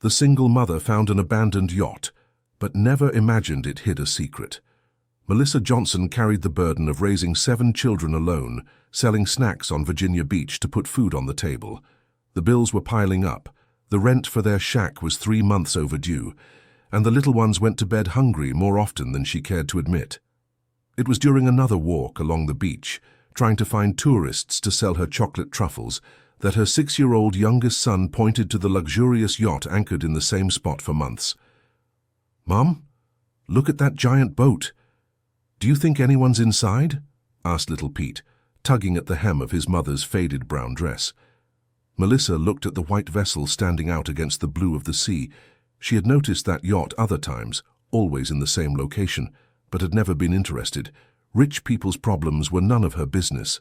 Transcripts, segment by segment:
The single mother found an abandoned yacht, but never imagined it hid a secret. Melissa Johnson carried the burden of raising 7 children alone, selling snacks on Virginia Beach to put food on the table. The bills were piling up. The rent for their shack was 3 months overdue, and the little ones went to bed hungry more often than she cared to admit. It was during another walk along the beach, trying to find tourists to sell her chocolate truffles, that her 6-year-old youngest son pointed to the luxurious yacht anchored in the same spot for months. "Mom, look at that giant boat. Do you think anyone's inside?" asked little Pete, tugging at the hem of his mother's faded brown dress. Melissa looked at the white vessel standing out against the blue of the sea. She had noticed that yacht other times, always in the same location, but had never been interested. Rich people's problems were none of her business.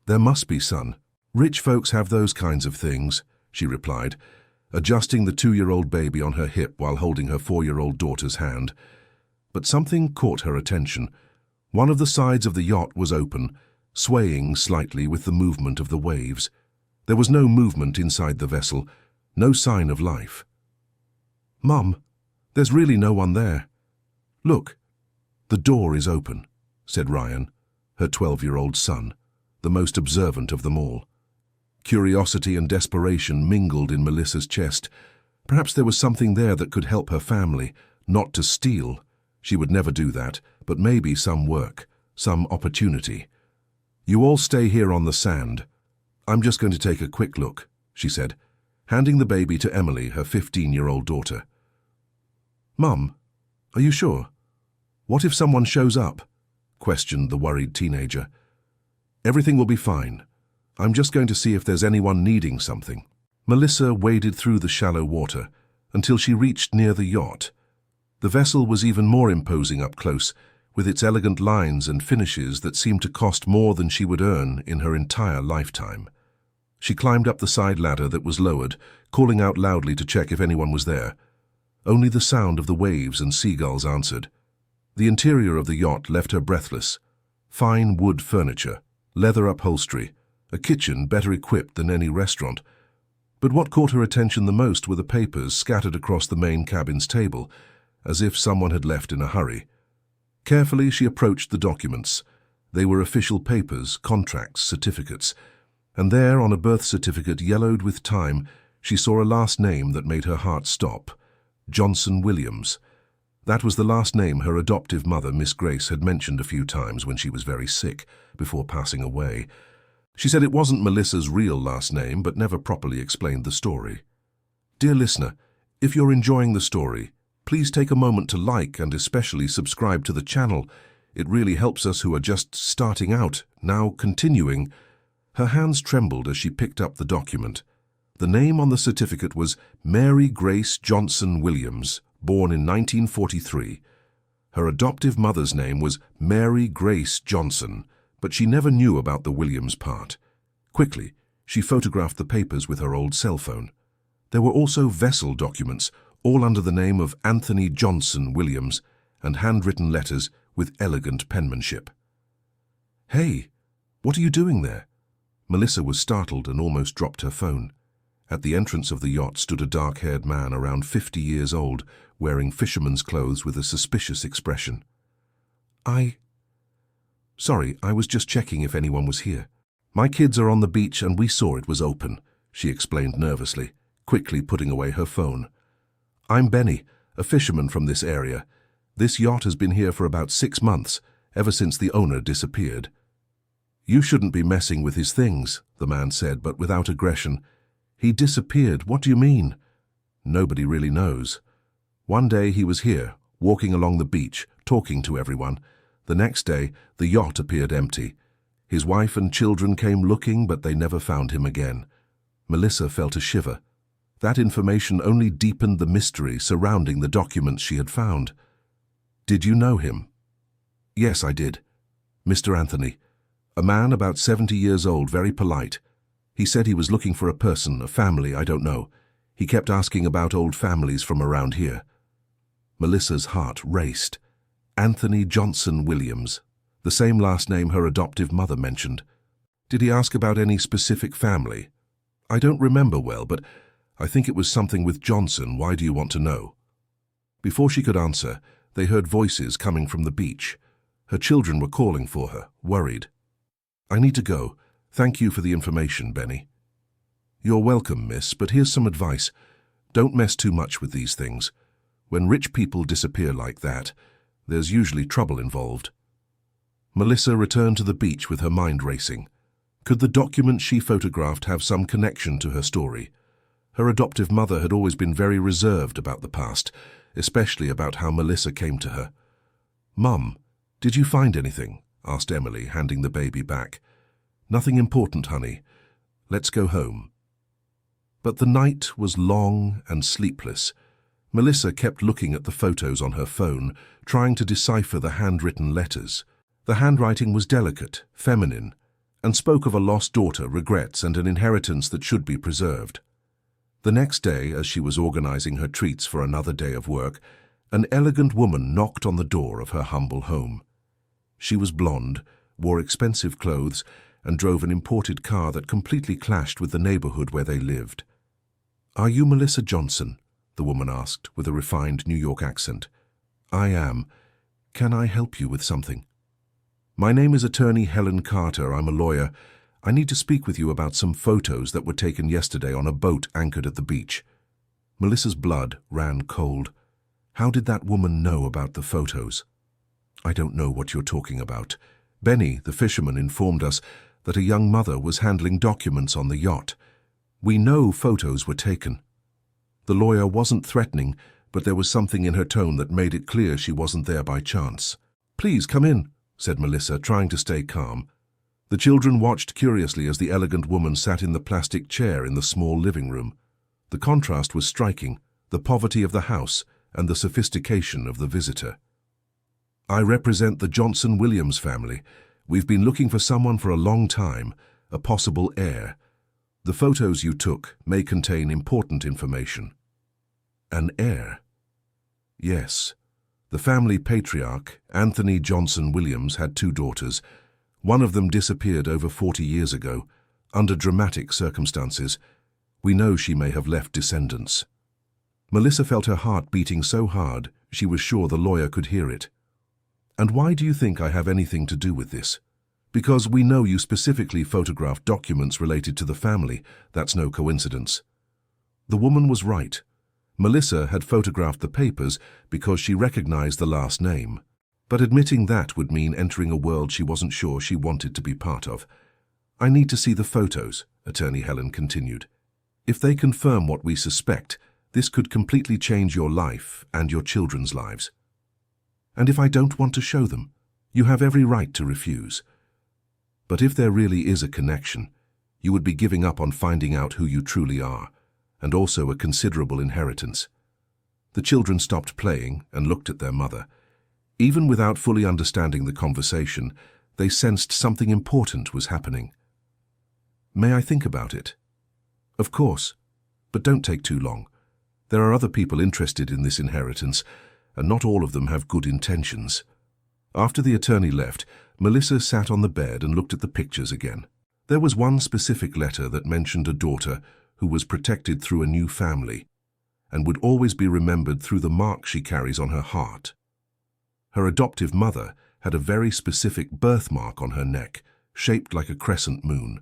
"There must be, son. Rich folks have those kinds of things," she replied, adjusting the 2-year-old baby on her hip while holding her 4-year-old daughter's hand. But something caught her attention. One of the sides of the yacht was open, swaying slightly with the movement of the waves. There was no movement inside the vessel, no sign of life. "Mum, there's really no one there." "Look, the door is open," said Ryan, her 12-year-old son, the most observant of them all. Curiosity and desperation mingled in Melissa's chest. Perhaps there was something there that could help her family, not to steal. She would never do that, but maybe some work, some opportunity. "You all stay here on the sand. I'm just going to take a quick look," she said, handing the baby to Emily, her 15-year-old daughter. "Mum, are you sure? What if someone shows up?" questioned the worried teenager. "Everything will be fine. I'm just going to see if there's anyone needing something." Melissa waded through the shallow water until she reached near the yacht. The vessel was even more imposing up close, with its elegant lines and finishes that seemed to cost more than she would earn in her entire lifetime. She climbed up the side ladder that was lowered, calling out loudly to check if anyone was there. Only the sound of the waves and seagulls answered. The interior of the yacht left her breathless. Fine wood furniture, leather upholstery, a kitchen better equipped than any restaurant. But what caught her attention the most were the papers scattered across the main cabin's table, as if someone had left in a hurry. Carefully she approached the documents. They were official papers, contracts, certificates. And there, on a birth certificate yellowed with time, she saw a last name that made her heart stop. Johnson Williams. That was the last name her adoptive mother, Miss Grace, had mentioned a few times when she was very sick, before passing away. She said it wasn't Melissa's real last name, but never properly explained the story. Dear listener, if you're enjoying the story, please take a moment to like and especially subscribe to the channel. It really helps us who are just starting out, now continuing. Her hands trembled as she picked up the document. The name on the certificate was Mary Grace Johnson Williams, born in 1943. Her adoptive mother's name was Mary Grace Johnson, but she never knew about the Williams part. Quickly, she photographed the papers with her old cell phone. There were also vessel documents, all under the name of Anthony Johnson Williams, and handwritten letters with elegant penmanship. "Hey, what are you doing there?" Melissa was startled and almost dropped her phone. At the entrance of the yacht stood a dark-haired man around 50 years old, wearing fisherman's clothes with a suspicious expression. Sorry, I was just checking if anyone was here. My kids are on the beach and we saw it was open," she explained nervously, quickly putting away her phone. "I'm Benny, a fisherman from this area. This yacht has been here for about 6 months, ever since the owner disappeared." "You shouldn't be messing with his things," the man said, but without aggression. "He disappeared. What do you mean?" "Nobody really knows. One day he was here, walking along the beach, talking to everyone. The next day, the yacht appeared empty. His wife and children came looking, but they never found him again." Melissa felt a shiver. That information only deepened the mystery surrounding the documents she had found. "Did you know him?" "Yes, I did. Mr. Anthony. A man about 70 years old, very polite. He said he was looking for a person, a family, I don't know. He kept asking about old families from around here." Melissa's heart raced. Anthony Johnson Williams, the same last name her adoptive mother mentioned. Did he ask about any specific family? "I don't remember well, but I think it was something with Johnson. Why do you want to know? Before she could answer, they heard voices coming from the beach. Her children were calling for her, worried. I need to go. Thank you for the information, Benny. You're welcome, miss, but here's some advice. Don't mess too much with these things. When rich people disappear like that, there's usually trouble involved. Melissa returned to the beach with her mind racing. Could the document she photographed have some connection to her story? Her adoptive mother had always been very reserved about the past, especially about how Melissa came to her. Mum, did you find anything? Asked Emily, handing the baby back. Nothing important, honey. Let's go home. But the night was long and sleepless. Melissa kept looking at the photos on her phone, trying to decipher the handwritten letters. The handwriting was delicate, feminine, and spoke of a lost daughter, regrets, and an inheritance that should be preserved. The next day, as she was organizing her treats for another day of work, an elegant woman knocked on the door of her humble home. She was blonde, wore expensive clothes, and drove an imported car that completely clashed with the neighborhood where they lived. "Are you Melissa Johnson?" the woman asked, with a refined New York accent. "I am. Can I help you with something?" "My name is Attorney Helen Carter. I'm a lawyer. I need to speak with you about some photos that were taken yesterday on a boat anchored at the beach." Melissa's blood ran cold. How did that woman know about the photos? "I don't know what you're talking about. Benny, the fisherman, informed us that a young mother was handling documents on the yacht. We know photos were taken." The lawyer wasn't threatening, but there was something in her tone that made it clear she wasn't there by chance. "Please come in," said Melissa, trying to stay calm. The children watched curiously as the elegant woman sat in the plastic chair in the small living room. The contrast was striking, the poverty of the house and the sophistication of the visitor. "I represent the Johnson-Williams family. We've been looking for someone for a long time, a possible heir. The photos you took may contain important information." "An heir?" "Yes. The family patriarch, Anthony Johnson-Williams, had 2 daughters. One of them disappeared over 40 years ago, under dramatic circumstances. We know she may have left descendants." Melissa felt her heart beating so hard she was sure the lawyer could hear it. "And why do you think I have anything to do with this?" "Because we know you specifically photographed documents related to the family. That's no coincidence." The woman was right. Melissa had photographed the papers because she recognized the last name. But admitting that would mean entering a world she wasn't sure she wanted to be part of. "I need to see the photos," Attorney Helen continued. "If they confirm what we suspect, this could completely change your life and your children's lives." "And if I don't want to show them?" "You have every right to refuse. But if there really is a connection, you would be giving up on finding out who you truly are, and also a considerable inheritance." The children stopped playing and looked at their mother. Even without fully understanding the conversation, they sensed something important was happening. "May I think about it?" "Of course, but don't take too long. There are other people interested in this inheritance, and not all of them have good intentions." After the attorney left, Melissa sat on the bed and looked at the pictures again. There was one specific letter that mentioned a daughter who was protected through a new family and would always be remembered through the mark she carries on her heart. Her adoptive mother had a very specific birthmark on her neck, shaped like a crescent moon.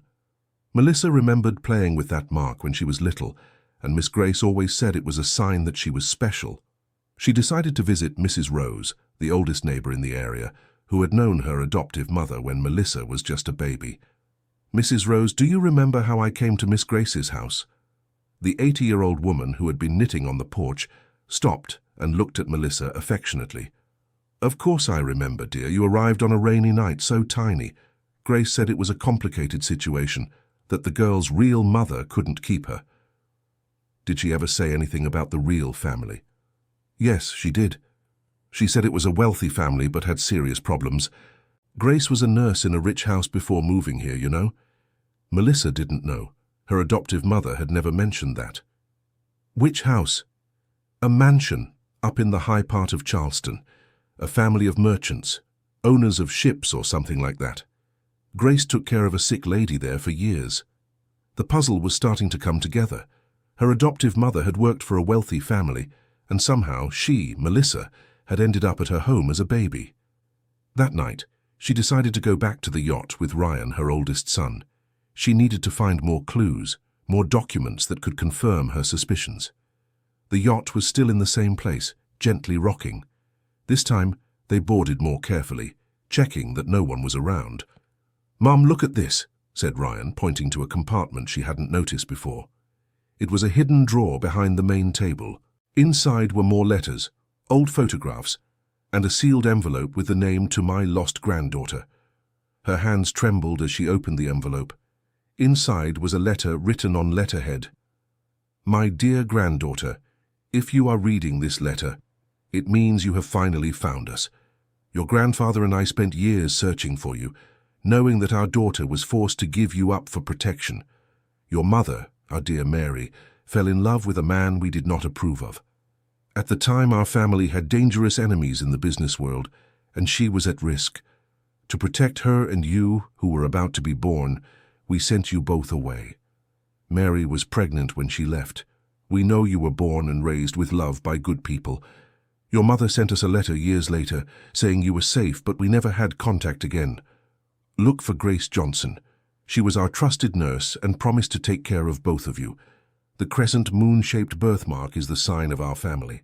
Melissa remembered playing with that mark when she was little, and Miss Grace always said it was a sign that she was special. She decided to visit Mrs. Rose, the oldest neighbor in the area, who had known her adoptive mother when Melissa was just a baby. "Mrs. Rose, do you remember how I came to Miss Grace's house?" The 80-year-old woman, who had been knitting on the porch, stopped and looked at Melissa affectionately. "Of course I remember, dear. You arrived on a rainy night, so tiny. Grace said it was a complicated situation, that the girl's real mother couldn't keep her." "Did she ever say anything about the real family?" "Yes, she did. She said it was a wealthy family but had serious problems. Grace was a nurse in a rich house before moving here, you know." Melissa didn't know. Her adoptive mother had never mentioned that. "Which house?" "A mansion, up in the high part of Charleston. A family of merchants, owners of ships or something like that. Grace took care of a sick lady there for years." The puzzle was starting to come together. Her adoptive mother had worked for a wealthy family, and somehow she, Melissa, had ended up at her home as a baby. That night, she decided to go back to the yacht with Ryan, her oldest son. She needed to find more clues, more documents that could confirm her suspicions. The yacht was still in the same place, gently rocking. This time, they boarded more carefully, checking that no one was around. "Mum, look at this," said Ryan, pointing to a compartment she hadn't noticed before. It was a hidden drawer behind the main table. Inside were more letters, old photographs, and a sealed envelope with the name "To my lost granddaughter." Her hands trembled as she opened the envelope. Inside was a letter written on letterhead. "My dear granddaughter, if you are reading this letter, it means you have finally found us. Your grandfather and I spent years searching for you, knowing that our daughter was forced to give you up for protection. Your mother, our dear Mary, fell in love with a man we did not approve of. At the time, our family had dangerous enemies in the business world, and she was at risk. To protect her and you, who were about to be born, we sent you both away. Mary was pregnant when she left. We know you were born and raised with love by good people. Your mother sent us a letter years later saying you were safe, but we never had contact again. Look for Grace Johnson. She was our trusted nurse and promised to take care of both of you. The crescent moon-shaped birthmark is the sign of our family.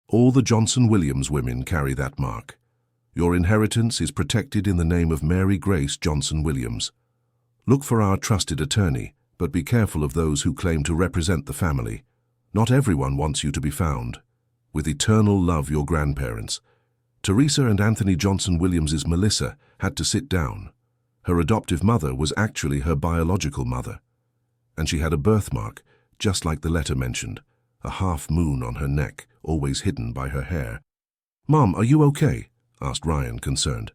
All the Johnson-Williams women carry that mark. Your inheritance is protected in the name of Mary Grace Johnson-Williams. Look for our trusted attorney, but be careful of those who claim to represent the family. Not everyone wants you to be found. With eternal love, your grandparents." Teresa and Anthony Johnson-Williams' Melissa had to sit down. Her adoptive mother was actually her biological mother. And she had a birthmark, just like the letter mentioned, a half moon on her neck, always hidden by her hair. "Mom, are you okay?" asked Ryan, concerned.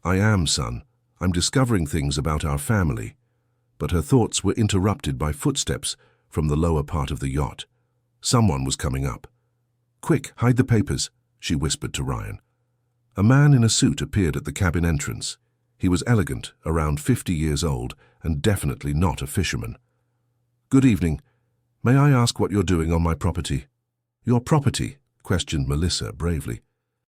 "I am, son. I'm discovering things about our family." But her thoughts were interrupted by footsteps from the lower part of the yacht. Someone was coming up. "Quick, hide the papers," she whispered to Ryan. A man in a suit appeared at the cabin entrance. He was elegant, around 50 years old, and definitely not a fisherman. "Good evening. May I ask what you're doing on my property?" "Your property?" questioned Melissa bravely.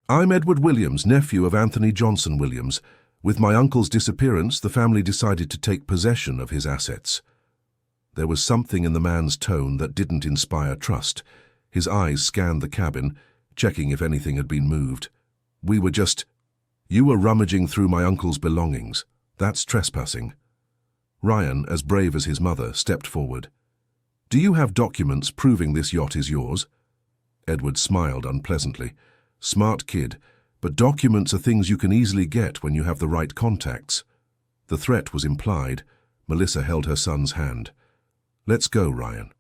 "I'm Edward Williams, nephew of Anthony Johnson Williams. With my uncle's disappearance, the family decided to take possession of his assets." There was something in the man's tone that didn't inspire trust. His eyes scanned the cabin, checking if anything had been moved. You were rummaging through my uncle's belongings. That's trespassing." Ryan, as brave as his mother, stepped forward. "Do you have documents proving this yacht is yours?" Edward smiled unpleasantly. "Smart kid, but documents are things you can easily get when you have the right contacts." The threat was implied. Melissa held her son's hand. "Let's go, Ryan."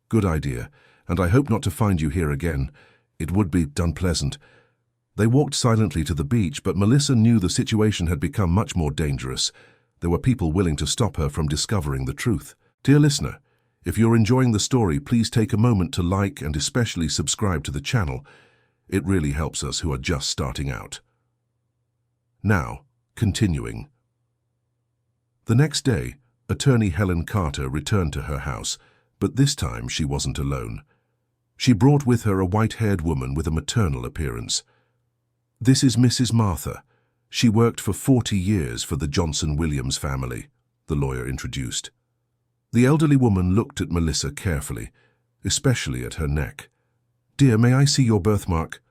"Good idea, and I hope not to find you here again. It would be unpleasant." They walked silently to the beach, but Melissa knew the situation had become much more dangerous. There were people willing to stop her from discovering the truth. Dear listener, if you're enjoying the story, please take a moment to like and especially subscribe to the channel. It really helps us who are just starting out. Now, continuing. The next day, attorney Helen Carter returned to her house, but this time she wasn't alone. She brought with her a white-haired woman with a maternal appearance. "This is Mrs. Martha. She worked for 40 years for the Johnson-Williams family," the lawyer introduced. The elderly woman looked at Melissa carefully, especially at her neck. "Dear, may I see your birthmark?"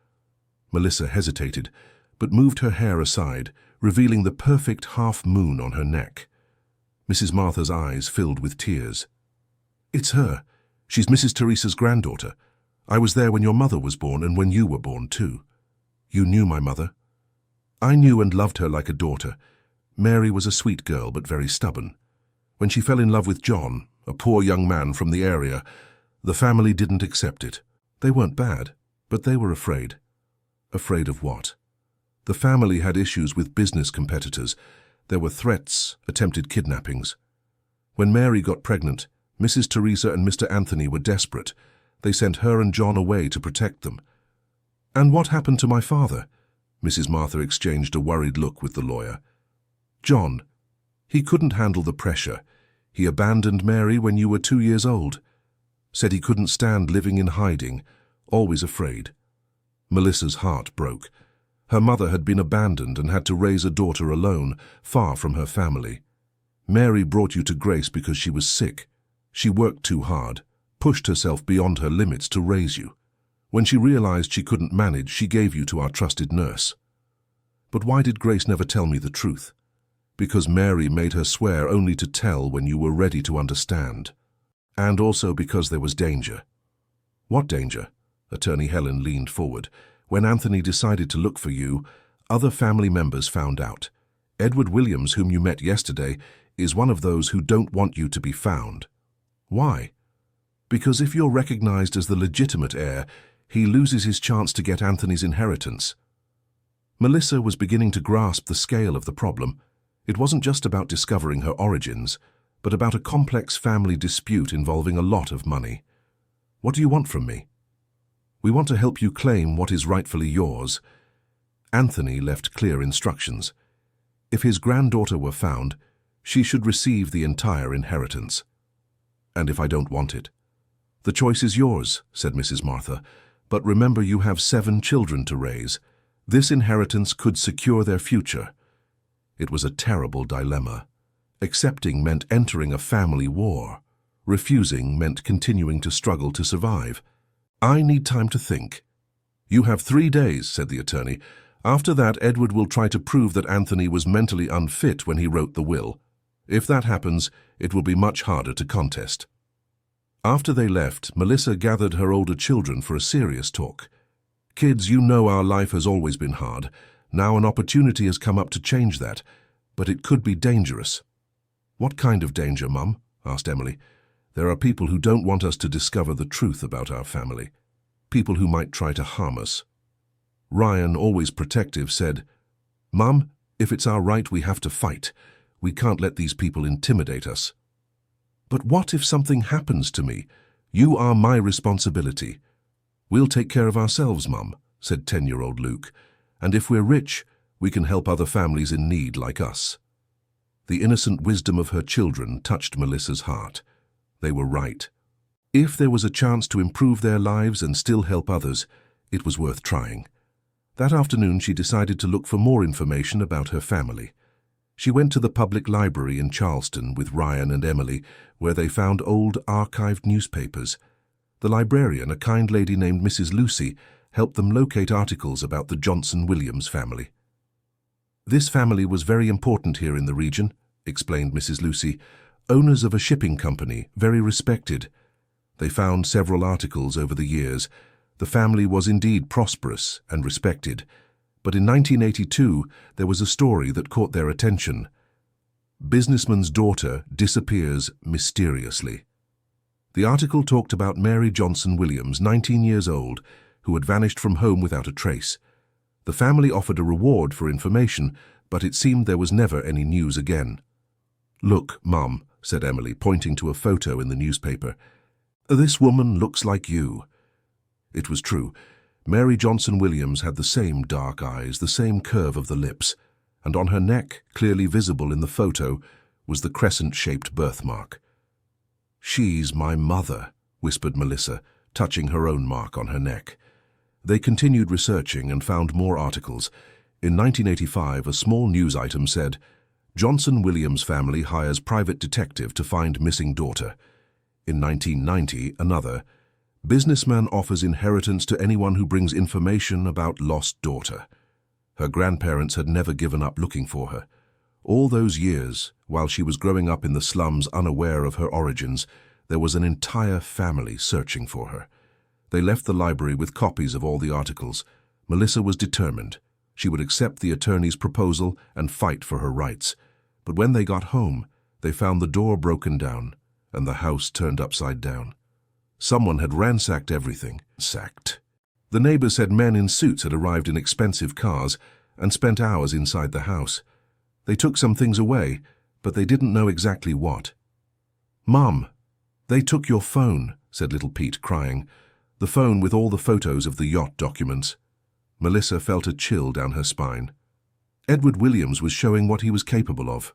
Melissa hesitated, but moved her hair aside, revealing the perfect half moon on her neck. Mrs. Martha's eyes filled with tears. "It's her. She's Mrs. Teresa's granddaughter. I was there when your mother was born and when you were born too." "You knew my mother?" "I knew and loved her like a daughter. Mary was a sweet girl but very stubborn. When she fell in love with John, a poor young man from the area, the family didn't accept it. They weren't bad, but they were afraid." "Afraid of what?" "The family had issues with business competitors. There were threats, attempted kidnappings. When Mary got pregnant, Mrs. Teresa and Mr. Anthony were desperate. They sent her and John away to protect them." "And what happened to my father?" Mrs. Martha exchanged a worried look with the lawyer. "John. He couldn't handle the pressure. He abandoned Mary when you were 2 years old." Said he couldn't stand living in hiding, always afraid. Melissa's heart broke. Her mother had been abandoned and had to raise a daughter alone, far from her family. Mary brought you to Grace because she was sick. She worked too hard, pushed herself beyond her limits to raise you. When she realized she couldn't manage, she gave you to our trusted nurse. But why did Grace never tell me the truth? Because Mary made her swear only to tell when you were ready to understand. And also because there was danger. What danger? Attorney Helen leaned forward. When Anthony decided to look for you, other family members found out. Edward Williams, whom you met yesterday, is one of those who don't want you to be found. Why? Because if you're recognized as the legitimate heir, he loses his chance to get Anthony's inheritance. Melissa was beginning to grasp the scale of the problem. It wasn't just about discovering her origins, but about a complex family dispute involving a lot of money. What do you want from me? We want to help you claim what is rightfully yours. Anthony left clear instructions. If his granddaughter were found, she should receive the entire inheritance. And if I don't want it? The choice is yours, said Mrs. Martha, but remember you have 7 children to raise. This inheritance could secure their future. It was a terrible dilemma. Accepting meant entering a family war. Refusing meant continuing to struggle to survive. I need time to think. You have 3 days, said the attorney. After that, Edward will try to prove that Anthony was mentally unfit when he wrote the will. If that happens, it will be much harder to contest. After they left, Melissa gathered her older children for a serious talk. Kids, you know our life has always been hard. Now an opportunity has come up to change that, but it could be dangerous. What kind of danger, Mum? Asked Emily. There are people who don't want us to discover the truth about our family. People who might try to harm us. Ryan, always protective, said, Mum, if it's our right, we have to fight. We can't let these people intimidate us. But what if something happens to me? You are my responsibility. We'll take care of ourselves, Mum, said 10-year-old Luke. And if we're rich, we can help other families in need like us. The innocent wisdom of her children touched Melissa's heart. They were right. If there was a chance to improve their lives and still help others, it was worth trying. That afternoon she decided to look for more information about her family. She went to the public library in Charleston with Ryan and Emily, where they found old archived newspapers. The librarian, a kind lady named Mrs. Lucy, helped them locate articles about the Johnson-Williams family. This family was very important here in the region, explained Mrs. Lucy. Owners of a shipping company, very respected. They found several articles over the years. The family was indeed prosperous and respected. But in 1982, there was a story that caught their attention. Businessman's daughter disappears mysteriously. The article talked about Mary Johnson-Williams, 19 years old, who had vanished from home without a trace. The family offered a reward for information, but it seemed there was never any news again. Look, Mum, said Emily, pointing to a photo in the newspaper. This woman looks like you. It was true. Mary Johnson-Williams had the same dark eyes, the same curve of the lips, and on her neck, clearly visible in the photo, was the crescent-shaped birthmark. She's my mother, whispered Melissa, touching her own mark on her neck. They continued researching and found more articles. In 1985, a small news item said, Johnson-Williams family hires private detective to find missing daughter. In 1990, another, businessman offers inheritance to anyone who brings information about lost daughter. Her grandparents had never given up looking for her. All those years, while she was growing up in the slums unaware of her origins, there was an entire family searching for her. They left the library with copies of all the articles. Melissa was determined. She would accept the attorney's proposal and fight for her rights. But when they got home, they found the door broken down and the house turned upside down. Someone had ransacked everything. The neighbors said men in suits had arrived in expensive cars and spent hours inside the house. They took some things away, but they didn't know exactly what. Mum, they took your phone, said little Pete, crying. The phone with all the photos of the yacht documents. Melissa felt a chill down her spine. Edward Williams was showing what he was capable of.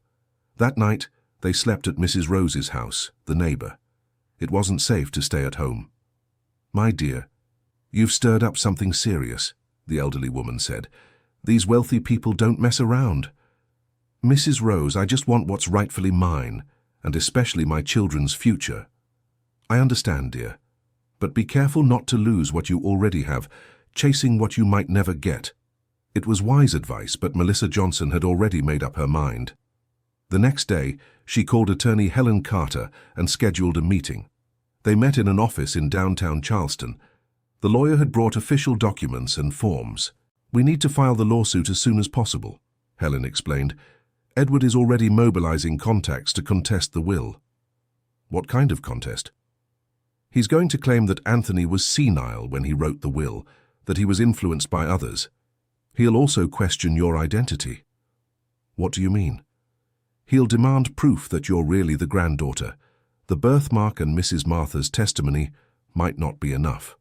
That night, they slept at Mrs. Rose's house, the neighbor. It wasn't safe to stay at home. "My dear, you've stirred up something serious," the elderly woman said. "These wealthy people don't mess around." "Mrs. Rose, I just want what's rightfully mine, and especially my children's future." "I understand, dear. But be careful not to lose what you already have, chasing what you might never get." It was wise advice, but Melissa Johnson had already made up her mind. The next day, she called attorney Helen Carter and scheduled a meeting. They met in an office in downtown Charleston. The lawyer had brought official documents and forms. "We need to file the lawsuit as soon as possible," Helen explained. "Edward is already mobilizing contacts to contest the will." "What kind of contest?" "He's going to claim that Anthony was senile when he wrote the will, that he was influenced by others. He'll also question your identity." "What do you mean?" "He'll demand proof that you're really the granddaughter. The birthmark and Mrs. Martha's testimony might not be enough."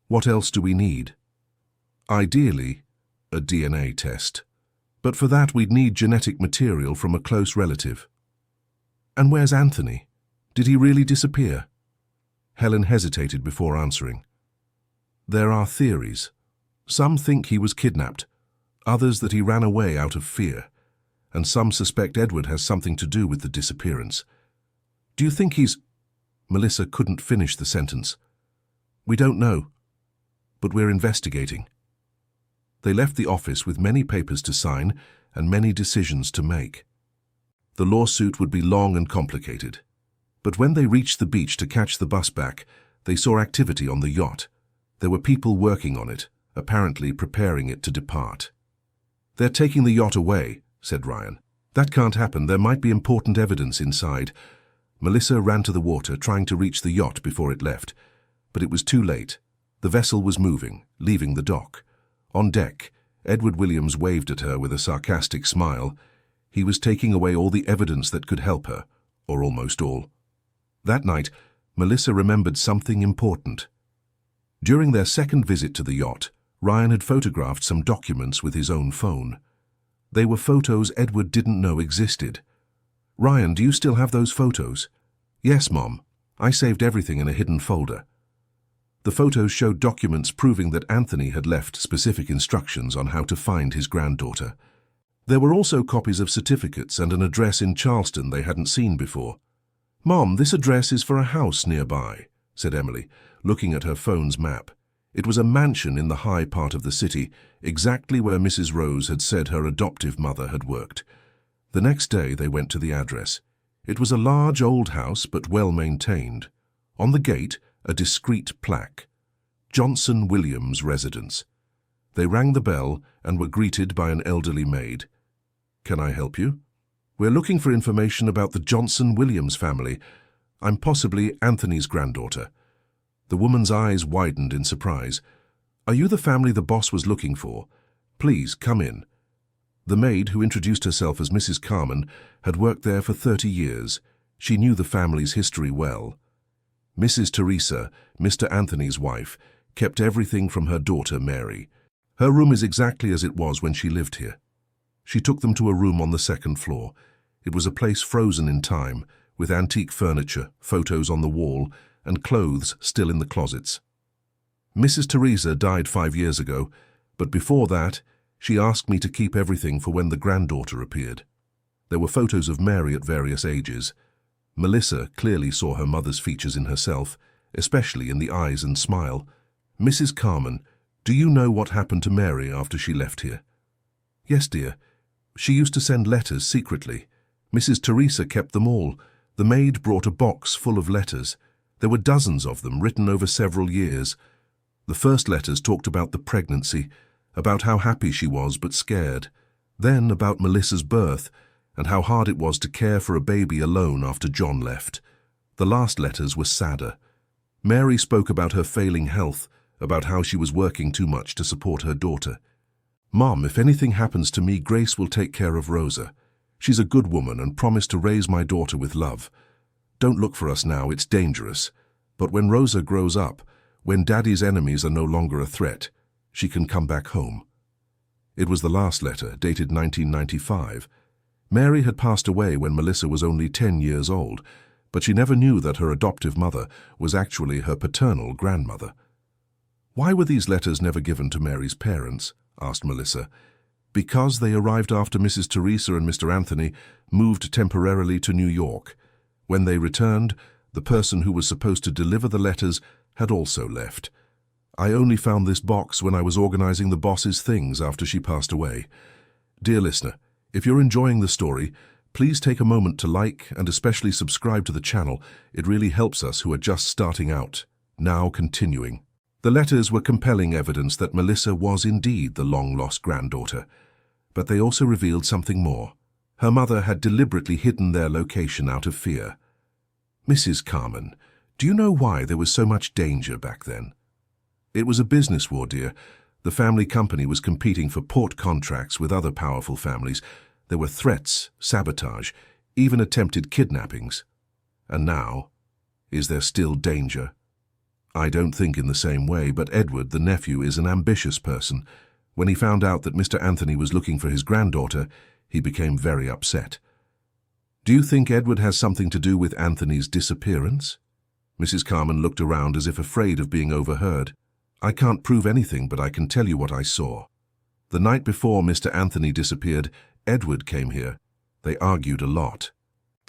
"What else do we need?" "Ideally, a DNA test. But for that we'd need genetic material from a close relative." "And where's Anthony? Did he really disappear?" Helen hesitated before answering. "There are theories. Some think he was kidnapped, others that he ran away out of fear, and some suspect Edward has something to do with the disappearance." "Do you think he's—" Melissa couldn't finish the sentence. "We don't know, but we're investigating." They left the office with many papers to sign and many decisions to make. The lawsuit would be long and complicated. But when they reached the beach to catch the bus back, they saw activity on the yacht. There were people working on it, apparently preparing it to depart. "They're taking the yacht away," said Ryan. "That can't happen. There might be important evidence inside." Melissa ran to the water, trying to reach the yacht before it left. But it was too late. The vessel was moving, leaving the dock. On deck, Edward Williams waved at her with a sarcastic smile. He was taking away all the evidence that could help her, or almost all. That night, Melissa remembered something important. During their second visit to the yacht, Ryan had photographed some documents with his own phone. They were photos Edward didn't know existed. "Ryan, do you still have those photos?" "Yes, Mom. I saved everything in a hidden folder." The photos showed documents proving that Anthony had left specific instructions on how to find his granddaughter. There were also copies of certificates and an address in Charleston they hadn't seen before. "Mom, this address is for a house nearby," said Emily, looking at her phone's map. It was a mansion in the high part of the city, exactly where Mrs. Rose had said her adoptive mother had worked. The next day they went to the address. It was a large old house, but well maintained. On the gate, a discreet plaque, "Johnson Williams Residence." They rang the bell and were greeted by an elderly maid. "Can I help you?" "We're looking for information about the Johnson Williams family. I'm possibly Anthony's granddaughter." The woman's eyes widened in surprise. "Are you the family the boss was looking for? Please, come in." The maid, who introduced herself as Mrs. Carmen, had worked there for 30 years. She knew the family's history well. Mrs. Teresa, Mr. Anthony's wife, kept everything from her daughter Mary. Her room is exactly as it was when she lived here. She took them to a room on the second floor. It was a place frozen in time, with antique furniture, photos on the wall, and clothes still in the closets. Mrs. Teresa died 5 years ago, but before that, she asked me to keep everything for when the granddaughter appeared. There were photos of Mary at various ages. Melissa clearly saw her mother's features in herself, especially in the eyes and smile. "Mrs. Carmen, do you know what happened to Mary after she left here?" "Yes, dear. She used to send letters secretly. Mrs. Teresa kept them all. The maid brought a box full of letters. There were dozens of them written over several years. The first letters talked about the pregnancy, about how happy she was but scared. Then about Melissa's birth, and how hard it was to care for a baby alone after John left. The last letters were sadder. Mary spoke about her failing health, about how she was working too much to support her daughter. "Mom, if anything happens to me, Grace will take care of Rosa. She's a good woman and promised to raise my daughter with love. Don't look for us now, it's dangerous. But when Rosa grows up, when Daddy's enemies are no longer a threat, she can come back home." It was the last letter, dated 1995. Mary had passed away when Melissa was only 10 years old, but she never knew that her adoptive mother was actually her paternal grandmother. "Why were these letters never given to Mary's parents?" asked Melissa. "Because they arrived after Mrs. Teresa and Mr. Anthony moved temporarily to New York. When they returned, the person who was supposed to deliver the letters had also left. I only found this box when I was organizing the boss's things after she passed away." Dear listener, if you're enjoying the story, please take a moment to like and especially subscribe to the channel. It really helps us who are just starting out. Now continuing. The letters were compelling evidence that Melissa was indeed the long-lost granddaughter, but they also revealed something more. Her mother had deliberately hidden their location out of fear. "Mrs. Carmen, do you know why there was so much danger back then?" "It was a business war, dear. The family company was competing for port contracts with other powerful families. There were threats, sabotage, even attempted kidnappings. And now, is there still danger?" "I don't think in the same way, but Edward, the nephew, is an ambitious person. When he found out that Mr. Anthony was looking for his granddaughter, he became very upset." "Do you think Edward has something to do with Anthony's disappearance?" Mrs. Carmen looked around as if afraid of being overheard. "I can't prove anything, but I can tell you what I saw. The night before Mr. Anthony disappeared, Edward came here. They argued a lot.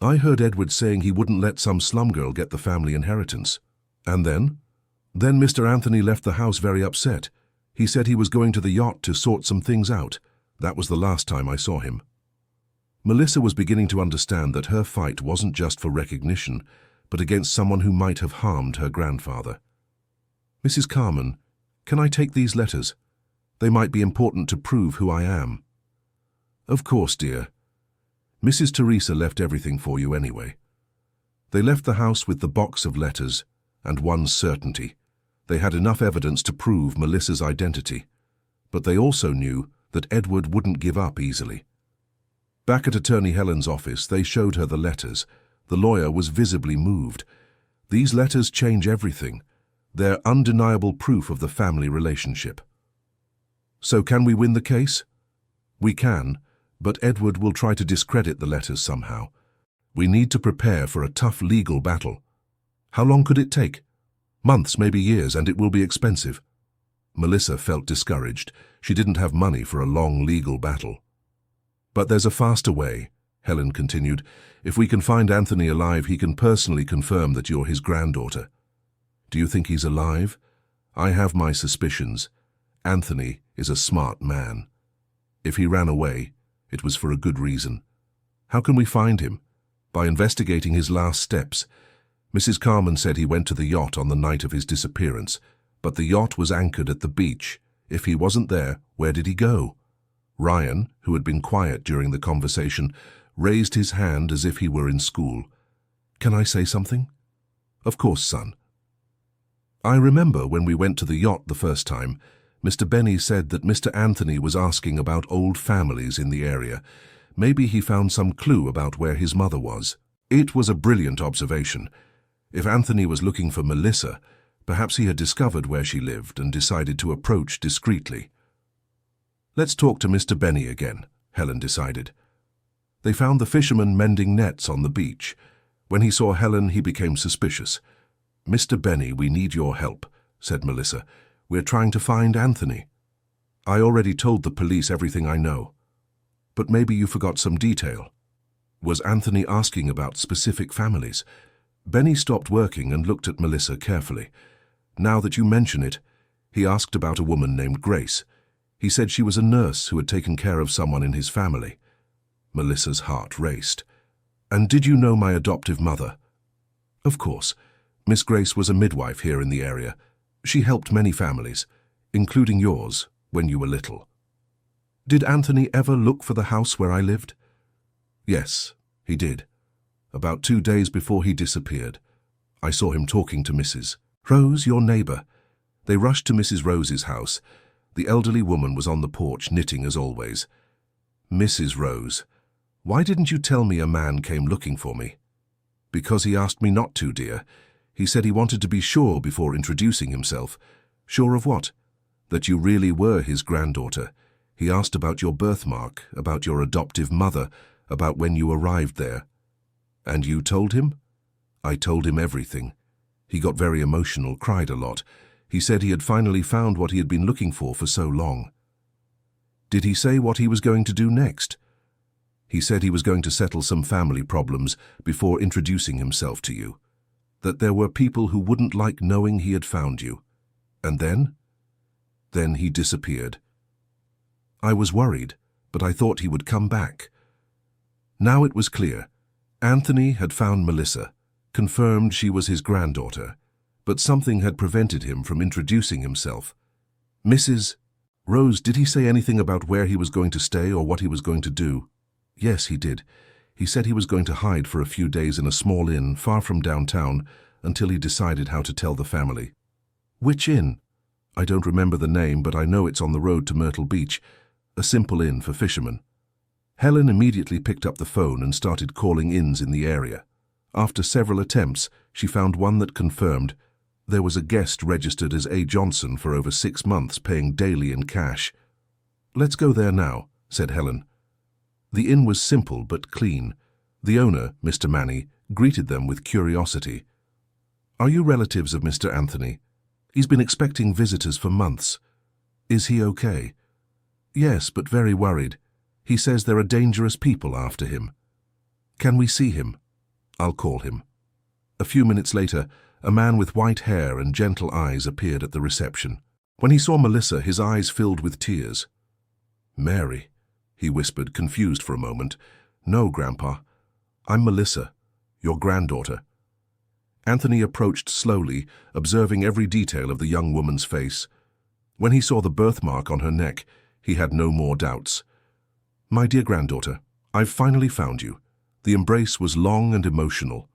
I heard Edward saying he wouldn't let some slum girl get the family inheritance. And then? Then Mr. Anthony left the house very upset. He said he was going to the yacht to sort some things out. That was the last time I saw him." Melissa was beginning to understand that her fight wasn't just for recognition, but against someone who might have harmed her grandfather. "Mrs. Carmen, can I take these letters? They might be important to prove who I am." "Of course, dear. Mrs. Teresa left everything for you anyway." They left the house with the box of letters and one certainty. They had enough evidence to prove Melissa's identity, but they also knew that Edward wouldn't give up easily. Back at Attorney Helen's office, they showed her the letters. The lawyer was visibly moved. "These letters change everything. They're undeniable proof of the family relationship." "So can we win the case?" "We can, but Edward will try to discredit the letters somehow. We need to prepare for a tough legal battle." "How long could it take?" "Months, maybe years, and it will be expensive." Melissa felt discouraged. She didn't have money for a long legal battle. "But there's a faster way," Helen continued. "If we can find Anthony alive, he can personally confirm that you're his granddaughter." "Do you think he's alive?" "I have my suspicions. Anthony is a smart man. If he ran away, it was for a good reason." "How can we find him?" "By investigating his last steps. Mrs. Carmen said he went to the yacht on the night of his disappearance, but the yacht was anchored at the beach. If he wasn't there, where did he go?" Ryan, who had been quiet during the conversation, raised his hand as if he were in school. "Can I say something?" "Of course, son." "I remember when we went to the yacht the first time, Mr. Benny said that Mr. Anthony was asking about old families in the area. Maybe he found some clue about where his mother was. It was a brilliant observation. If Anthony was looking for Melissa, perhaps he had discovered where she lived and decided to approach discreetly." "Let's talk to Mr. Benny again," Helen decided. They found the fisherman mending nets on the beach. When he saw Helen, he became suspicious. "Mr. Benny, we need your help," said Melissa. "We're trying to find Anthony." "I already told the police everything I know." "But maybe you forgot some detail." "Was Anthony asking about specific families?" Benny stopped working and looked at Melissa carefully. "Now that you mention it, he asked about a woman named Grace. He said she was a nurse who had taken care of someone in his family." Melissa's heart raced. "And did you know my adoptive mother?" "Of course. Miss Grace was a midwife here in the area. She helped many families, including yours, when you were little." "Did Anthony ever look for the house where I lived?" "Yes, he did. About 2 days before he disappeared. I saw him talking to Mrs. Rose, your neighbor." They rushed to Mrs. Rose's house. The elderly woman was on the porch, knitting as always. "Mrs. Rose, why didn't you tell me a man came looking for me?" "Because he asked me not to, dear. He said he wanted to be sure before introducing himself." "Sure of what?" "That you really were his granddaughter. He asked about your birthmark, about your adoptive mother, about when you arrived there." "And you told him?" I told him everything. He got very emotional, cried a lot. He said he had finally found what he had been looking for so long. Did he say what he was going to do next? He said he was going to settle some family problems before introducing himself to you. That there were people who wouldn't like knowing he had found you. And then? Then he disappeared. I was worried, but I thought he would come back. Now it was clear. Anthony had found Melissa, confirmed she was his granddaughter, but something had prevented him from introducing himself. Mrs. Rose, did he say anything about where he was going to stay or what he was going to do? Yes, he did. He said he was going to hide for a few days in a small inn far from downtown until he decided how to tell the family. Which inn? I don't remember the name, but I know it's on the road to Myrtle Beach, a simple inn for fishermen. Helen immediately picked up the phone and started calling inns in the area. After several attempts, she found one that confirmed there was a guest registered as A. Johnson for over 6 months, paying daily in cash. Let's go there now, said Helen. The inn was simple but clean. The owner, Mr. Manny, greeted them with curiosity. Are you relatives of Mr. Anthony? He's been expecting visitors for months. Is he okay? Yes, but very worried. He says there are dangerous people after him. Can we see him? I'll call him. A few minutes later, a man with white hair and gentle eyes appeared at the reception. When he saw Melissa, his eyes filled with tears. Mary, he whispered, confused for a moment. No, Grandpa. I'm Melissa, your granddaughter. Anthony approached slowly, observing every detail of the young woman's face. When he saw the birthmark on her neck, he had no more doubts. My dear granddaughter, I've finally found you. The embrace was long and emotional.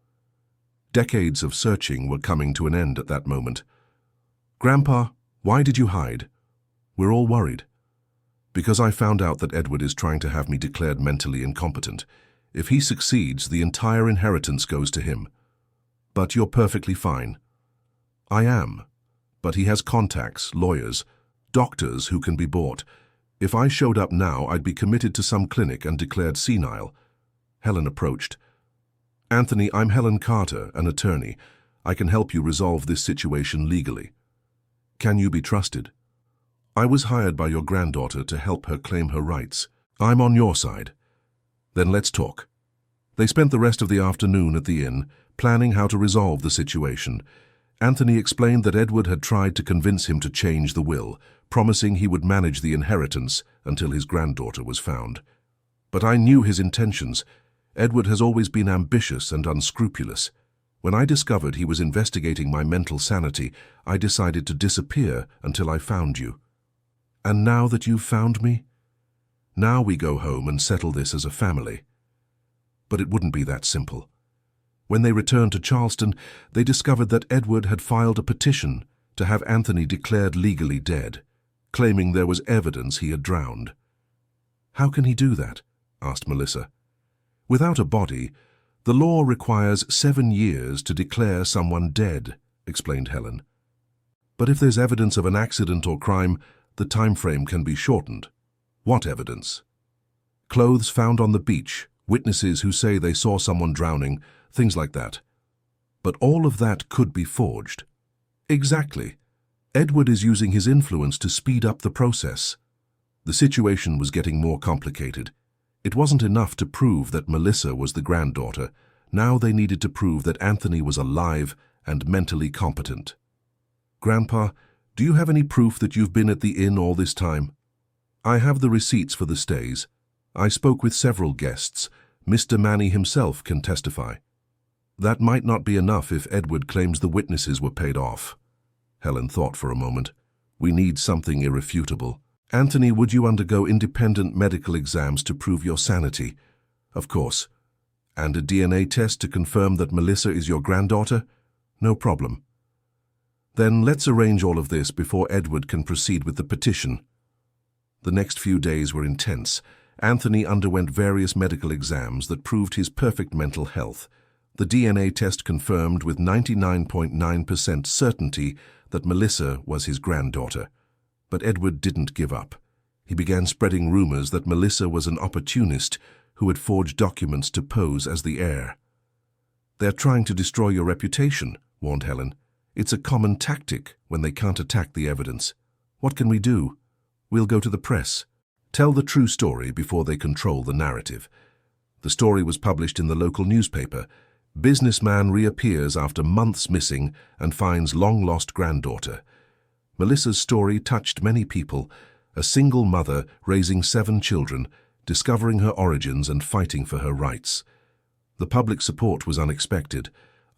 Decades of searching were coming to an end at that moment. Grandpa, why did you hide? We're all worried. Because I found out that Edward is trying to have me declared mentally incompetent. If he succeeds, the entire inheritance goes to him. But you're perfectly fine. I am. But he has contacts, lawyers, doctors who can be bought. If I showed up now, I'd be committed to some clinic and declared senile. Helen approached. Anthony, I'm Helen Carter, an attorney. I can help you resolve this situation legally. Can you be trusted? I was hired by your granddaughter to help her claim her rights. I'm on your side. Then let's talk. They spent the rest of the afternoon at the inn, planning how to resolve the situation. Anthony explained that Edward had tried to convince him to change the will, promising he would manage the inheritance until his granddaughter was found. But I knew his intentions. Edward has always been ambitious and unscrupulous. When I discovered he was investigating my mental sanity, I decided to disappear until I found you. And now that you've found me? Now we go home and settle this as a family. But it wouldn't be that simple. When they returned to Charleston, they discovered that Edward had filed a petition to have Anthony declared legally dead, claiming there was evidence he had drowned. How can he do that? Asked Melissa. Without a body, the law requires 7 years to declare someone dead, explained Helen. But if there's evidence of an accident or crime, the time frame can be shortened. What evidence? Clothes found on the beach, witnesses who say they saw someone drowning, things like that. But all of that could be forged. Exactly. Edward is using his influence to speed up the process. The situation was getting more complicated. It wasn't enough to prove that Melissa was the granddaughter. Now they needed to prove that Anthony was alive and mentally competent. Grandpa, do you have any proof that you've been at the inn all this time? I have the receipts for the stays. I spoke with several guests. Mr. Manny himself can testify. That might not be enough if Edward claims the witnesses were paid off. Helen thought for a moment. We need something irrefutable. Anthony, would you undergo independent medical exams to prove your sanity? Of course. And a DNA test to confirm that Melissa is your granddaughter? No problem. Then let's arrange all of this before Edward can proceed with the petition. The next few days were intense. Anthony underwent various medical exams that proved his perfect mental health. The DNA test confirmed with 99.9% certainty that Melissa was his granddaughter. But Edward didn't give up. He began spreading rumors that Melissa was an opportunist who had forged documents to pose as the heir. "They're trying to destroy your reputation," warned Helen. "It's a common tactic when they can't attack the evidence. What can we do? We'll go to the press. Tell the true story before they control the narrative." The story was published in the local newspaper. Businessman reappears after months missing and finds long-lost granddaughter. Melissa's story touched many people. A single mother raising 7 children, discovering her origins and fighting for her rights. The public support was unexpected.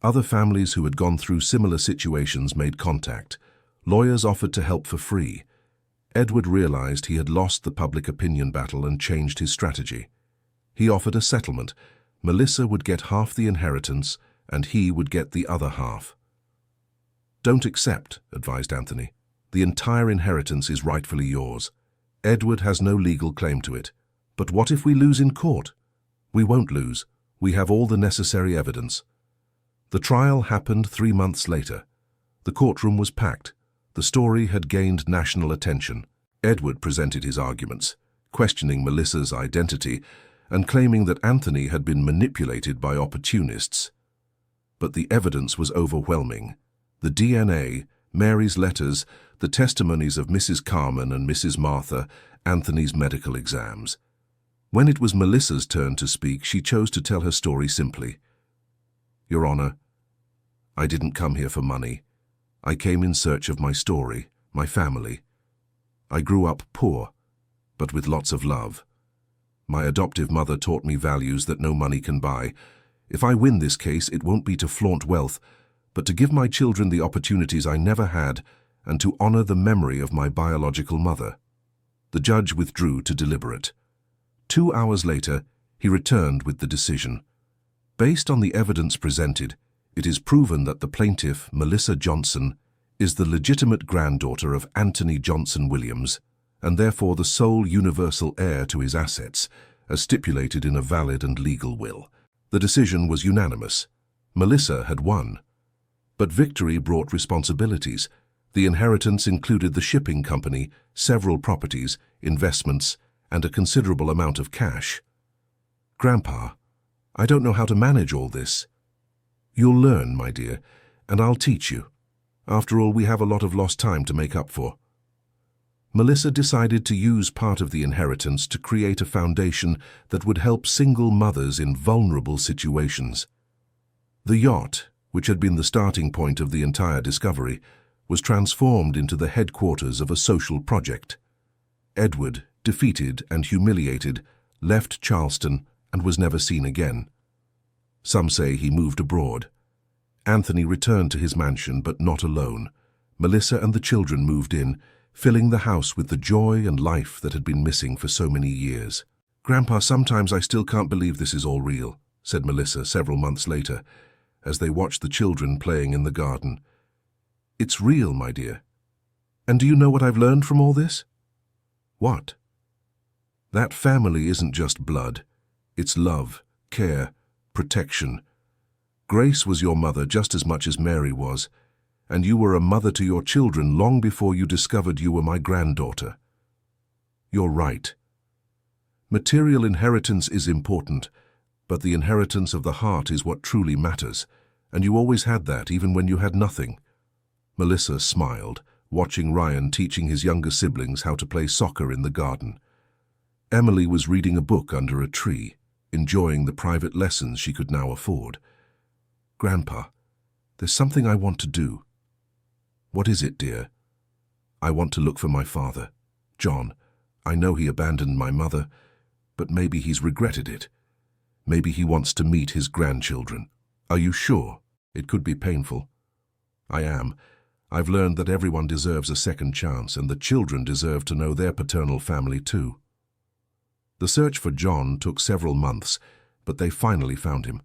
Other families who had gone through similar situations made contact. Lawyers offered to help for free. Edward realized he had lost the public opinion battle and changed his strategy. He offered a settlement. Melissa would get half the inheritance and he would get the other half. "Don't accept," advised Anthony. "The entire inheritance is rightfully yours. Edward has no legal claim to it. But what if we lose in court?" "We won't lose. We have all the necessary evidence." The trial happened 3 months later. The courtroom was packed. The story had gained national attention. Edward presented his arguments, questioning Melissa's identity and claiming that Anthony had been manipulated by opportunists. But the evidence was overwhelming. The DNA, Mary's letters, the testimonies of Mrs. Carmen and Mrs. Martha, Anthony's medical exams. When it was Melissa's turn to speak, she chose to tell her story simply. "Your Honor, I didn't come here for money. I came in search of my story, my family. I grew up poor, but with lots of love. My adoptive mother taught me values that no money can buy. If I win this case, it won't be to flaunt wealth, but to give my children the opportunities I never had and to honor the memory of my biological mother." The judge withdrew to deliberate. 2 hours later, he returned with the decision. Based on the evidence presented, it is proven that the plaintiff, Melissa Johnson, is the legitimate granddaughter of Anthony Johnson Williams, and therefore the sole universal heir to his assets, as stipulated in a valid and legal will. The decision was unanimous. Melissa had won. But victory brought responsibilities. The inheritance included the shipping company, several properties, investments, and a considerable amount of cash. "Grandpa, I don't know how to manage all this." "You'll learn, my dear, and I'll teach you. After all, we have a lot of lost time to make up for." Melissa decided to use part of the inheritance to create a foundation that would help single mothers in vulnerable situations. The yacht, which had been the starting point of the entire discovery, was transformed into the headquarters of a social project. Edward, defeated and humiliated, left Charleston and was never seen again. Some say he moved abroad. Anthony returned to his mansion, but not alone. Melissa and the children moved in, filling the house with the joy and life that had been missing for so many years. "Grandpa, sometimes I still can't believe this is all real," said Melissa several months later, as they watched the children playing in the garden. "It's real, my dear. And do you know what I've learned from all this?" "What?" "That family isn't just blood. It's love, care, protection. Grace was your mother just as much as Mary was, and you were a mother to your children long before you discovered you were my granddaughter." "You're right. Material inheritance is important, but the inheritance of the heart is what truly matters, and you always had that even when you had nothing." Melissa smiled, watching Ryan teaching his younger siblings how to play soccer in the garden. Emily was reading a book under a tree, enjoying the private lessons she could now afford. "Grandpa, there's something I want to do." "What is it, dear?" "I want to look for my father, John. I know he abandoned my mother, but maybe he's regretted it. Maybe he wants to meet his grandchildren." "Are you sure? It could be painful." "I am. I've learned that everyone deserves a second chance, and the children deserve to know their paternal family too." The search for John took several months, but they finally found him.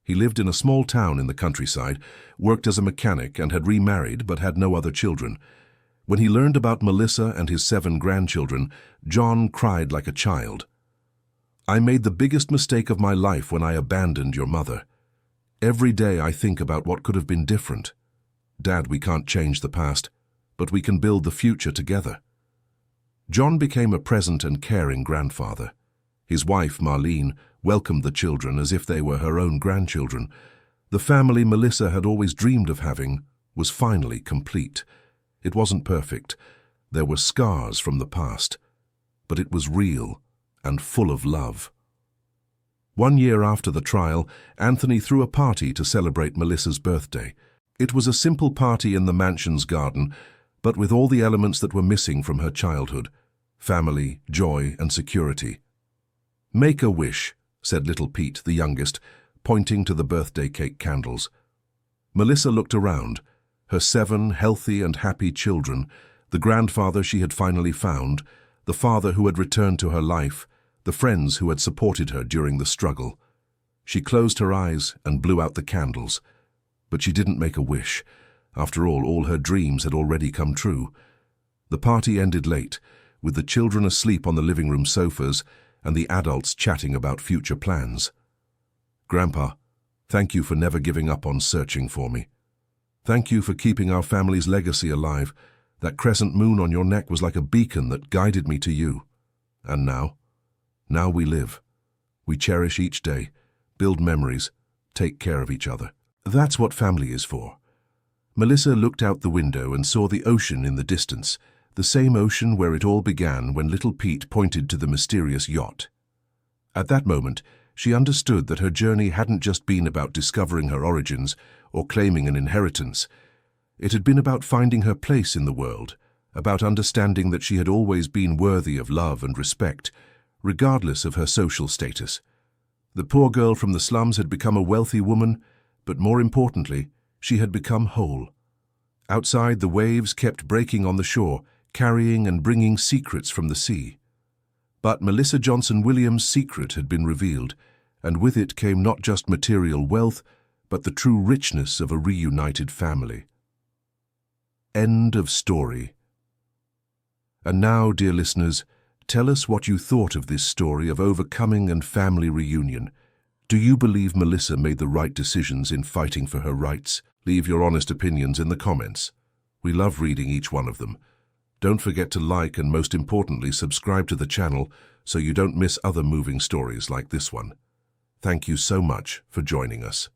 He lived in a small town in the countryside, worked as a mechanic, and had remarried but had no other children. When he learned about Melissa and his 7 grandchildren, John cried like a child. "I made the biggest mistake of my life when I abandoned your mother. Every day I think about what could have been different. Dad, we can't change the past, but we can build the future together." John became a present and caring grandfather. His wife, Marlene, welcomed the children as if they were her own grandchildren. The family Melissa had always dreamed of having was finally complete. It wasn't perfect. There were scars from the past, but it was real and full of love. 1 year after the trial, Anthony threw a party to celebrate Melissa's birthday. It was a simple party in the mansion's garden, but with all the elements that were missing from her childhood: family, joy, and security. "Make a wish," said little Pete, the youngest, pointing to the birthday cake candles. Melissa looked around. Her 7 healthy and happy children, the grandfather she had finally found, the father who had returned to her life, the friends who had supported her during the struggle. She closed her eyes and blew out the candles. But she didn't make a wish. After all her dreams had already come true. The party ended late, with the children asleep on the living room sofas and the adults chatting about future plans. "Grandpa, thank you for never giving up on searching for me. Thank you for keeping our family's legacy alive. That crescent moon on your neck was like a beacon that guided me to you. And now we live. We cherish each day, build memories, take care of each other. That's what family is for." Melissa looked out the window and saw the ocean in the distance, the same ocean where it all began when little Pete pointed to the mysterious yacht. At that moment, she understood that her journey hadn't just been about discovering her origins or claiming an inheritance. It had been about finding her place in the world, about understanding that she had always been worthy of love and respect, regardless of her social status. The poor girl from the slums had become a wealthy woman, but more importantly, she had become whole. Outside, the waves kept breaking on the shore, carrying and bringing secrets from the sea. But Melissa Johnson Williams' secret had been revealed, and with it came not just material wealth, but the true richness of a reunited family. End of story. And now, dear listeners, tell us what you thought of this story of overcoming and family reunion. Do you believe Melissa made the right decisions in fighting for her rights? Leave your honest opinions in the comments. We love reading each one of them. Don't forget to like and, most importantly, subscribe to the channel so you don't miss other moving stories like this one. Thank you so much for joining us.